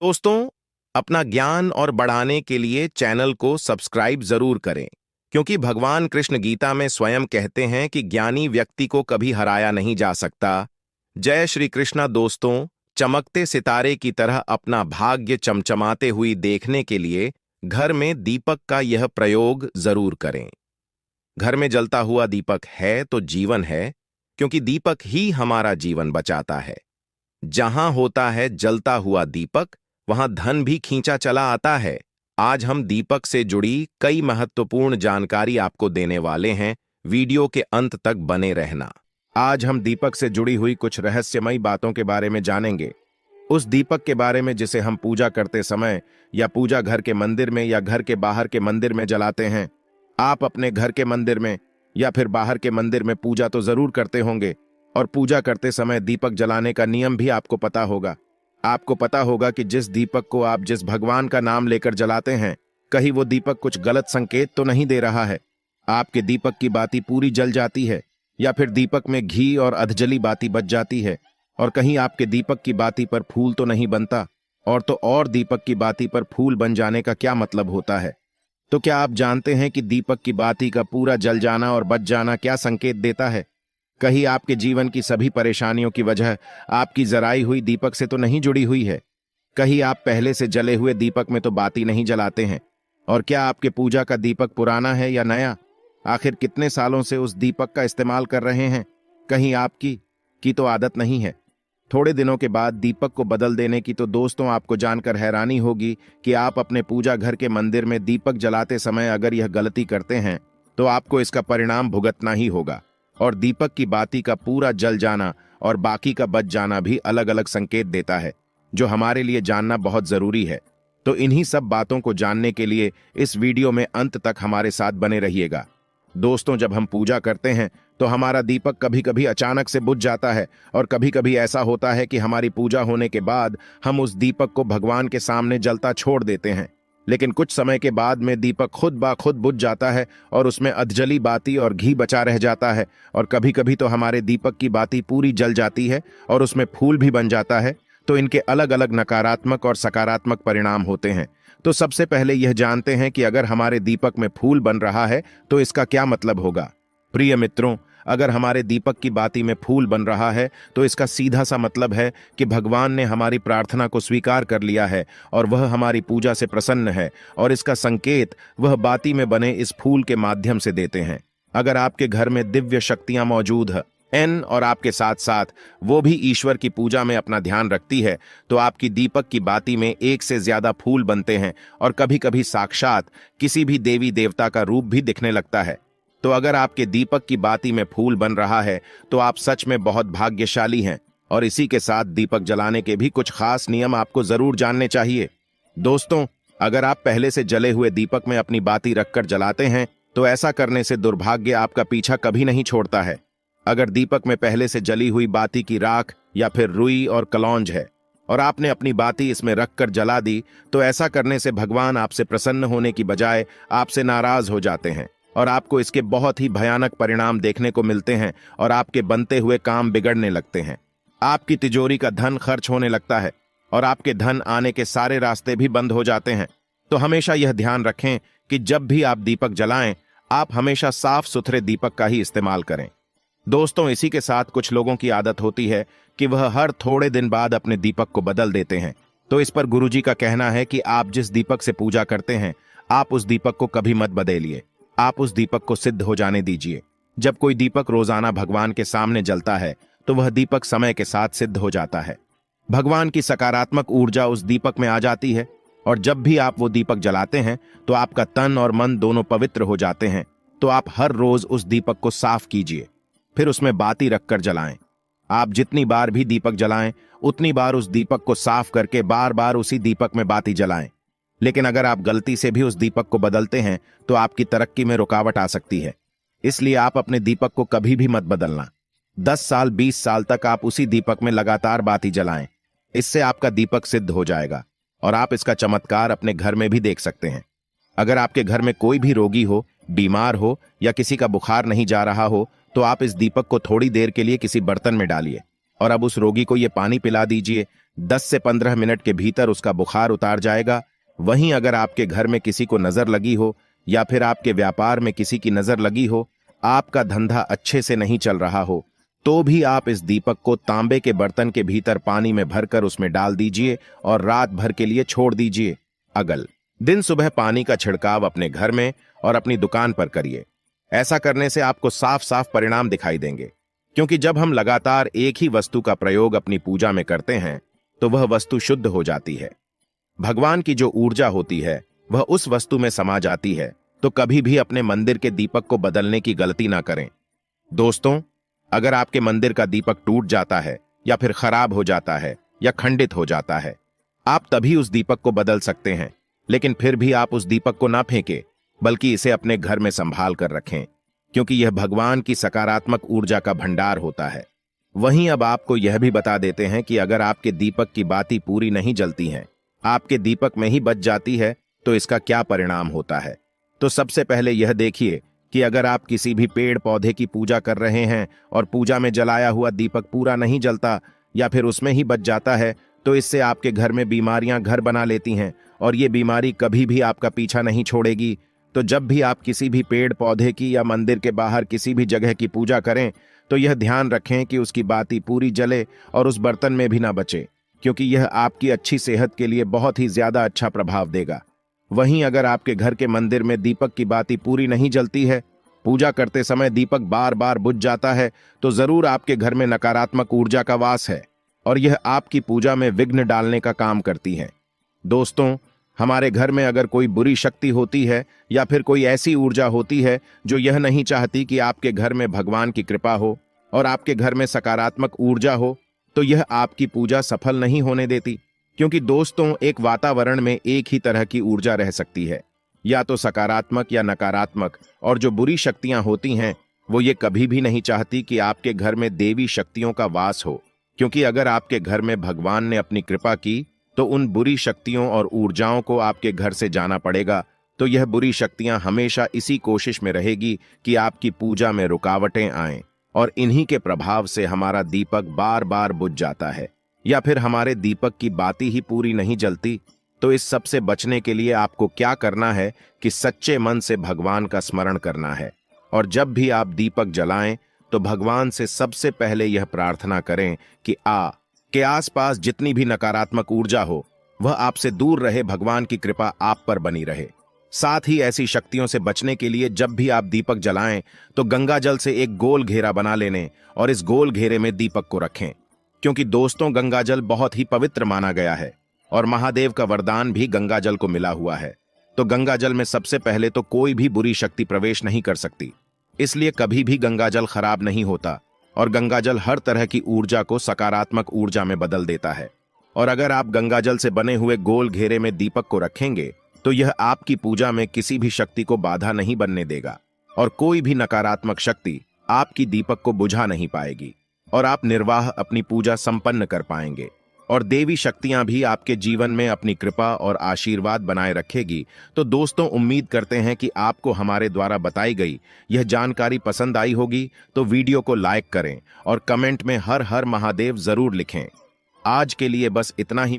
दोस्तों, अपना ज्ञान और बढ़ाने के लिए चैनल को सब्सक्राइब जरूर करें, क्योंकि भगवान कृष्ण गीता में स्वयं कहते हैं कि ज्ञानी व्यक्ति को कभी हराया नहीं जा सकता। जय श्री कृष्णा। दोस्तों, चमकते सितारे की तरह अपना भाग्य चमचमाते हुई देखने के लिए घर में दीपक का यह प्रयोग जरूर करें। घर में जलता हुआ दीपक है तो जीवन है, क्योंकि दीपक ही हमारा जीवन बचाता है। जहां होता है जलता हुआ दीपक, वहां धन भी खींचा चला आता है। आज हम दीपक से जुड़ी कई महत्वपूर्ण जानकारी आपको देने वाले हैं। वीडियो के अंत तक बने रहना। आज हम दीपक से जुड़ी हुई कुछ रहस्यमयी बातों के बारे में जानेंगे। उस दीपक के बारे में जिसे हम पूजा करते समय या पूजा घर के मंदिर में या घर के बाहर के मंदिर में जलाते हैं। आप अपने घर के मंदिर में या फिर बाहर के मंदिर में पूजा तो जरूर करते होंगे, और पूजा करते समय दीपक जलाने का नियम भी आपको पता होगा। आपको पता होगा कि जिस दीपक को आप जिस भगवान का नाम लेकर जलाते हैं, कहीं वो दीपक कुछ गलत संकेत तो नहीं दे रहा है। आपके दीपक की बाती पूरी जल जाती है, या फिर दीपक में घी और अधजली बाती बच जाती है, और कहीं आपके दीपक की बाती पर फूल तो नहीं बनता। और दीपक की बाती पर फूल बन जाने का क्या मतलब होता है? तो क्या आप जानते हैं कि दीपक की बाती का पूरा जल जाना और बच जाना क्या संकेत देता है? कहीं आपके जीवन की सभी परेशानियों की वजह आपकी जराई हुई दीपक से तो नहीं जुड़ी हुई है? कहीं आप पहले से जले हुए दीपक में तो बाती नहीं जलाते हैं? और क्या आपके पूजा का दीपक पुराना है या नया? आखिर कितने सालों से उस दीपक का इस्तेमाल कर रहे हैं? कहीं आपकी की तो आदत नहीं है। थोड़े दिनों के बाद दीपक को बदल देने की तो दोस्तों आपको जानकर हैरानी होगी कि आप अपने पूजा घर के मंदिर में दीपक जलाते समय अगर यह गलती करते हैं तो आपको इसका परिणाम भुगतना ही होगा। और दीपक की बाती का पूरा जल जाना और बाकी का बच जाना भी अलग अलग संकेत देता है, जो हमारे लिए जानना बहुत जरूरी है। तो इन्हीं सब बातों को जानने के लिए इस वीडियो में अंत तक हमारे साथ बने रहिएगा। दोस्तों, जब हम पूजा करते हैं तो हमारा दीपक कभी कभी अचानक से बुझ जाता है, और कभी कभी ऐसा होता है कि हमारी पूजा होने के बाद हम उस दीपक को भगवान के सामने जलता छोड़ देते हैं। लेकिन कुछ समय के बाद में दीपक खुद ब खुद बुझ जाता है और उसमें अधजली बाती और घी बचा रह जाता है, और कभी कभी तो हमारे दीपक की बाती पूरी जल जाती है और उसमें फूल भी बन जाता है। तो इनके अलग अलग नकारात्मक और सकारात्मक परिणाम होते हैं। तो सबसे पहले यह जानते हैं कि अगर हमारे दीपक में फूल बन रहा है तो इसका क्या मतलब होगा। प्रिय मित्रों, अगर हमारे दीपक की बाती में फूल बन रहा है तो इसका सीधा सा मतलब है कि भगवान ने हमारी प्रार्थना को स्वीकार कर लिया है और वह हमारी पूजा से प्रसन्न है, और इसका संकेत वह बाती में बने इस फूल के माध्यम से देते हैं। अगर आपके घर में दिव्य शक्तियां मौजूद है और आपके साथ साथ वो भी ईश्वर की पूजा में अपना ध्यान रखती है, तो आपकी दीपक की बाती में एक से ज्यादा फूल बनते हैं, और कभी कभी साक्षात किसी भी देवी देवता का रूप भी दिखने लगता है। तो अगर आपके दीपक की बाती में फूल बन रहा है तो आप सच में बहुत भाग्यशाली हैं। और इसी के साथ दीपक जलाने के भी कुछ खास नियम आपको जरूर जानने चाहिए। दोस्तों, अगर आप पहले से जले हुए दीपक में अपनी बाती रखकर जलाते हैं तो ऐसा करने से दुर्भाग्य आपका पीछा कभी नहीं छोड़ता है। अगर दीपक में पहले से जली हुई बाती की राख या फिर रुई और कलौंज है और आपने अपनी बाती इसमें रखकर जला दी, तो ऐसा करने से भगवान आपसे प्रसन्न होने की बजाय आपसे नाराज हो जाते हैं, और आपको इसके बहुत ही भयानक परिणाम देखने को मिलते हैं, और आपके बनते हुए काम बिगड़ने लगते हैं। आपकी तिजोरी का धन खर्च होने लगता है, और आपके धन आने के सारे रास्ते भी बंद हो जाते हैं। तो हमेशा यह ध्यान रखें कि जब भी आप दीपक जलाएं, आप हमेशा साफ सुथरे दीपक का ही इस्तेमाल करें। दोस्तों, इसी के साथ कुछ लोगों की आदत होती है कि वह हर थोड़े दिन बाद अपने दीपक को बदल देते हैं। तो इस पर गुरुजी का कहना है कि आप जिस दीपक से पूजा करते हैं, आप उस दीपक को कभी मत बदलिए। आप उस दीपक को सिद्ध हो जाने दीजिए। जब कोई दीपक रोजाना भगवान के सामने जलता है तो वह दीपक समय के साथ सिद्ध हो जाता है। भगवान की सकारात्मक ऊर्जा उस दीपक में आ जाती है, और जब भी आप वो दीपक जलाते हैं तो आपका तन और मन दोनों पवित्र हो जाते हैं। तो आप हर रोज उस दीपक को साफ कीजिए, फिर उसमें बाती रखकर जलाएं। आप जितनी बार भी दीपक जलाएं, उतनी बार उस दीपक को साफ करके बार बार उसी दीपक में बाती जलाएं। लेकिन अगर आप गलती से भी उस दीपक को बदलते हैं तो आपकी तरक्की में रुकावट आ सकती है। इसलिए आप अपने दीपक को कभी भी मत बदलना। 10 साल 20 साल तक आप उसी दीपक में लगातार बाती जलाएं। इससे आपका दीपक सिद्ध हो जाएगा, और आप इसका चमत्कार अपने घर में भी देख सकते हैं। अगर आपके घर में कोई भी रोगी हो, बीमार हो, या किसी का बुखार नहीं जा रहा हो, तो आप इस दीपक को थोड़ी देर के लिए किसी बर्तन में डालिए और अब उस रोगी को ये पानी पिला दीजिए। 10 से 15 मिनट के भीतर उसका बुखार उतार जाएगा। वहीं अगर आपके घर में किसी को नजर लगी हो या फिर आपके व्यापार में किसी की नजर लगी हो, आपका धंधा अच्छे से नहीं चल रहा हो, तो भी आप इस दीपक को तांबे के बर्तन के भीतर पानी में भरकर उसमें डाल दीजिए और रात भर के लिए छोड़ दीजिए। अगल दिन सुबह पानी का छिड़काव अपने घर में और अपनी दुकान पर करिए। ऐसा करने से आपको साफ साफ परिणाम दिखाई देंगे, क्योंकि जब हम लगातार एक ही वस्तु का प्रयोग अपनी पूजा में करते हैं तो वह वस्तु शुद्ध हो जाती है। भगवान की जो ऊर्जा होती है वह उस वस्तु में समा जाती है। तो कभी भी अपने मंदिर के दीपक को बदलने की गलती ना करें। दोस्तों, अगर आपके मंदिर का दीपक टूट जाता है या फिर खराब हो जाता है या खंडित हो जाता है, आप तभी उस दीपक को बदल सकते हैं। लेकिन फिर भी आप उस दीपक को ना फेंकें, बल्कि इसे अपने घर में संभाल कर रखें, क्योंकि यह भगवान की सकारात्मक ऊर्जा का भंडार होता है। वहीं अब आपको यह भी बता देते हैं कि अगर आपके दीपक की बाती पूरी नहीं जलती हैं, आपके दीपक में ही बच जाती है, तो इसका क्या परिणाम होता है। तो सबसे पहले यह देखिए कि अगर आप किसी भी पेड़ पौधे की पूजा कर रहे हैं और पूजा में जलाया हुआ दीपक पूरा नहीं जलता या फिर उसमें ही बच जाता है, तो इससे आपके घर में बीमारियां घर बना लेती हैं और ये बीमारी कभी भी आपका पीछा नहीं छोड़ेगी। तो जब भी आप किसी भी पेड़ पौधे की या मंदिर के बाहर किसी भी जगह की पूजा करें, तो यह ध्यान रखें कि उसकी बाती पूरी जले और उस बर्तन में भी ना बचे, क्योंकि यह आपकी अच्छी सेहत के लिए बहुत ही ज्यादा अच्छा प्रभाव देगा। वहीं अगर आपके घर के मंदिर में दीपक की बाती पूरी नहीं जलती है, पूजा करते समय दीपक बार बार बुझ जाता है, तो जरूर आपके घर में नकारात्मक ऊर्जा का वास है और यह आपकी पूजा में विघ्न डालने का काम करती है। दोस्तों, हमारे घर में अगर कोई बुरी शक्ति होती है या फिर कोई ऐसी ऊर्जा होती है जो यह नहीं चाहती कि आपके घर में भगवान की कृपा हो और आपके घर में सकारात्मक ऊर्जा हो, तो यह आपकी पूजा सफल नहीं होने देती। क्योंकि दोस्तों, एक वातावरण में एक ही तरह की ऊर्जा रह सकती है, या तो सकारात्मक या नकारात्मक, और जो बुरी शक्तियां होती हैं वो ये कभी भी नहीं चाहती कि आपके घर में देवी शक्तियों का वास हो। क्योंकि अगर आपके घर में भगवान ने अपनी कृपा की, तो उन बुरी शक्तियों और ऊर्जाओं को आपके घर से जाना पड़ेगा। तो यह बुरी शक्तियां हमेशा इसी कोशिश में रहेगी कि आपकी पूजा में रुकावटें आएं, और इन्हीं के प्रभाव से हमारा दीपक बार बार बुझ जाता है या फिर हमारे दीपक की बाती ही पूरी नहीं जलती। तो इस सब से बचने के लिए आपको क्या करना है कि सच्चे मन से भगवान का स्मरण करना है, और जब भी आप दीपक जलाएं तो भगवान से सबसे पहले यह प्रार्थना करें कि के आसपास जितनी भी नकारात्मक ऊर्जा हो वह आपसे दूर रहे, भगवान की कृपा आप पर बनी रहे। साथ ही ऐसी शक्तियों से बचने के लिए जब भी आप दीपक जलाएं तो गंगा जल से एक गोल घेरा बना लेने और इस गोल घेरे में दीपक को रखें, क्योंकि दोस्तों, गंगा जल बहुत ही पवित्र माना गया है और महादेव का वरदान भी गंगा जल को मिला हुआ है। तो गंगा जल में सबसे पहले तो कोई भी बुरी शक्ति प्रवेश नहीं कर सकती, इसलिए कभी भी गंगा जल खराब नहीं होता और गंगा जल हर तरह की ऊर्जा को सकारात्मक ऊर्जा में बदल देता है। और अगर आप गंगा जल से बने हुए गोल घेरे में दीपक को रखेंगे तो यह आपकी पूजा में किसी भी शक्ति को बाधा नहीं बनने देगा और कोई भी नकारात्मक शक्ति आपकी दीपक को बुझा नहीं पाएगी और आप निर्वाह अपनी पूजा संपन्न कर पाएंगे और देवी शक्तियां भी आपके जीवन में अपनी कृपा और आशीर्वाद बनाए रखेगी। तो दोस्तों, उम्मीद करते हैं कि आपको हमारे द्वारा बताई गई यह जानकारी पसंद आई होगी। तो वीडियो को लाइक करें और कमेंट में हर हर महादेव जरूर लिखें। आज के लिए बस इतना ही।